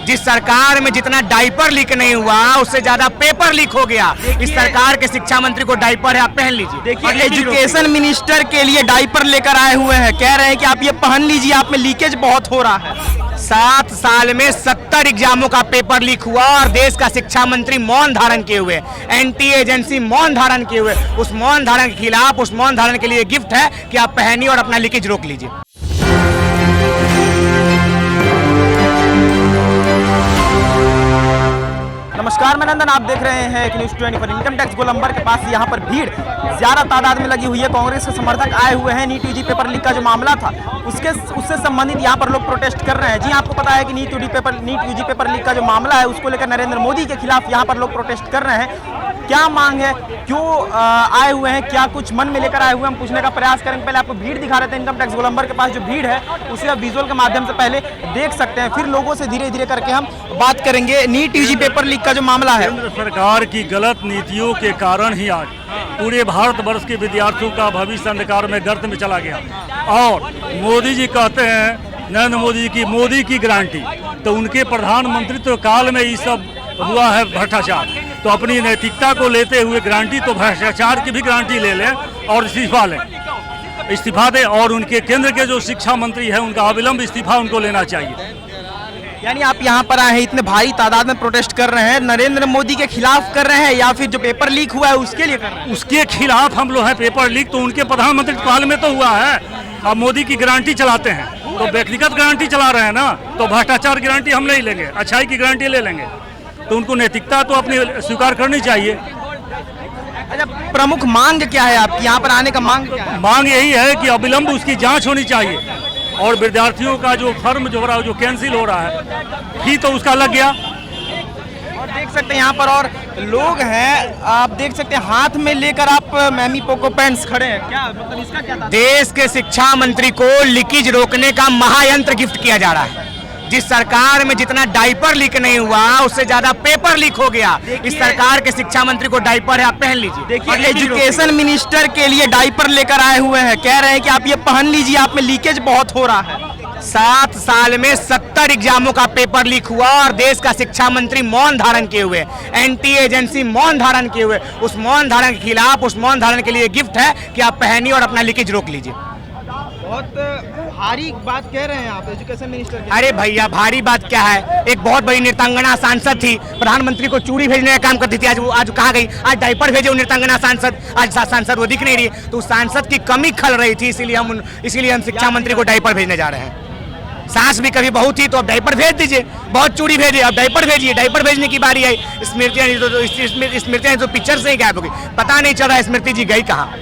जिस सरकार में जितना डायपर लीक नहीं हुआ उससे ज्यादा पेपर लीक हो गया। इस सरकार के शिक्षा मंत्री को डायपर है, आप पहन लीजिए। देखिए एजुकेशन मिनिस्टर के लिए डायपर लेकर आए हुए हैं, कह रहे हैं कि आप ये पहन लीजिए, आप में लीकेज बहुत हो रहा है। 7 साल में 70 एग्जामों का पेपर लीक हुआ और देश का शिक्षा मंत्री मौन धारण किए हुए, एंटी एजेंसी मौन धारण किए हुए। उस मौन धारण के खिलाफ, उस मौन धारण के लिए गिफ्ट है कि आप पहनिए और अपना लीकेज रोक लीजिए। नमस्कार, मैं नंदन, आप देख रहे हैं न्यूज़ 24। इनकम टैक्स गोलंबर के पास यहाँ पर भीड़ ज्यादा तादाद में लगी हुई है। कांग्रेस के समर्थक आए हुए हैं। नीट यूजी पेपर लीक का जो मामला था उससे संबंधित यहाँ पर लोग प्रोटेस्ट कर रहे हैं। जी, आपको पता है कि नीट यूजी पेपर लीक का जो मामला है उसको लेकर नरेंद्र मोदी के खिलाफ यहाँ पर लोग प्रोटेस्ट कर रहे हैं। क्या मांग है, क्यों आए हुए हैं, क्या कुछ मन में लेकर आए हुए हैं, हम पूछने का प्रयास करेंगे। पहले आपको भीड़ दिखा रहे थे। इनकम टैक्स गोलंबर के पास जो भीड़ है उसे आप विजुअल के माध्यम से पहले देख सकते हैं, फिर लोगों से धीरे धीरे करके हम बात करेंगे। नीट यूजी पेपर लीक का जो मामला है, केंद्र सरकार की गलत नीतियों के कारण ही आज पूरे भारतवर्ष के विद्यार्थियों का भविष्य अंधकार में गर्त में चला गया। और मोदी जी कहते हैं, नरेंद्र मोदी की गारंटी, तो उनके प्रधानमंत्रित्व काल में ये सब हुआ है भ्रष्टाचार। तो अपनी नैतिकता को लेते हुए गारंटी, तो भ्रष्टाचार की भी गारंटी ले लें और इस्तीफा दें। और उनके केंद्र के जो शिक्षा मंत्री है उनका अविलंब इस्तीफा उनको लेना चाहिए। यानी आप यहाँ पर आए हैं, इतने भारी तादाद में प्रोटेस्ट कर रहे हैं, नरेंद्र मोदी के खिलाफ कर रहे हैं या फिर जो पेपर लीक हुआ है उसके लिए कर रहे हैं? उसके खिलाफ हम लोग हैं। पेपर लीक तो उनके प्रधानमंत्री काल में तो हुआ है। अब मोदी की गारंटी चलाते हैं तो व्यक्तिगत गारंटी चला रहे हैं ना, तो भ्रष्टाचार की गारंटी हम नहीं लेंगे, अच्छाई की गारंटी ले लेंगे। तो उनको नैतिकता तो अपनी स्वीकार करनी चाहिए। अच्छा, प्रमुख मांग क्या है आपकी? यहाँ पर आने का मांग क्या है? मांग यही है कि अविलंब उसकी जांच होनी चाहिए। और विद्यार्थियों का जो फर्म जो हो रहा है, जो कैंसिल हो रहा है, फी तो उसका लग गया। और देख सकते हैं यहाँ पर और लोग हैं, आप देख सकते हैं हाथ में लेकर आप मैमी पोको पेंट्स खड़े हैं। क्या मतलब इसका क्या था? देश के शिक्षा मंत्री को लीकेज रोकने का महायंत्र गिफ्ट किया जा रहा है। जिस सरकार में जितना डायपर लीक नहीं हुआ उससे ज्यादा पेपर लीक हो गया। इस सरकार के शिक्षा मंत्री को डायपर है, आप पहन लीजिए। देखिए एजुकेशन मिनिस्टर के लिए डायपर लेकर आए हुए हैं, कह रहे हैं कि आप ये पहन लीजिए, आप में लीकेज बहुत हो रहा है। 7 साल में 70 एग्जामों का पेपर लीक हुआ और देश का शिक्षा मंत्री मौन धारण किए हुए, एंटी एजेंसी मौन धारण किए हुए। उस मौन धारण के खिलाफ, उस मौन धारण के लिए गिफ्ट है कि आप पहनिए और अपना लीकेज रोक लीजिए। बहुत भारी बात कह रहे हैं आप एजुकेशन मिनिस्टर के। अरे भैया, भारी बात क्या है? एक बहुत बड़ी नृत्यांगना सांसद थी, प्रधानमंत्री को चूड़ी भेजने का काम करती थी, आज कहाँ गई? आज डायपर भेजे वो नृत्यांगना सांसद, आज सांसद वो दिख नहीं रही। तो उस सांसद की कमी खल रही थी, इसीलिए हम शिक्षा मंत्री को डायपर भेजने जा रहे हैं। सास भी कभी बहुत ही, तो अब डायपर भेज दीजिए। बहुत चूड़ी भेजे, अब डायपर भेजिए। डायपर भेजने की बारी आई। स्मृतियाँ तो पिक्चर से ही गायब हो गई, पता नहीं चल रहा स्मृति जी गई कहाँ।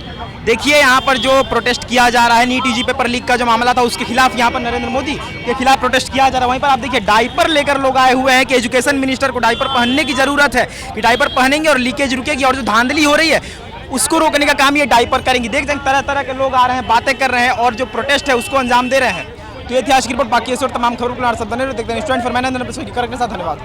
देखिए यहाँ पर जो प्रोटेस्ट किया जा रहा है, नीट यूजी पेपर लीक का जो मामला था उसके खिलाफ यहाँ पर नरेंद्र मोदी के खिलाफ प्रोटेस्ट किया जा रहा है। वहीं पर आप देखिए डायपर लेकर लोग आए हुए हैं कि एजुकेशन मिनिस्टर को डायपर पहनने की जरूरत है, कि डायपर पहनेंगे और लीकेज रुकेगी और जो धांधली हो रही है उसको रोकने का काम ये डायपर करेंगे। देख सकते तरह तरह के लोग आ रहे हैं, बातें कर रहे हैं और जो प्रोटेस्ट है उसको अंजाम दे रहे हैं। तो ये थी आज की रिपोर्ट। बाकी ऐसे और तमाम खबरों के लिए देखते हैं न्यूज़ 24। मैं नंदन के साथ, धन्यवाद।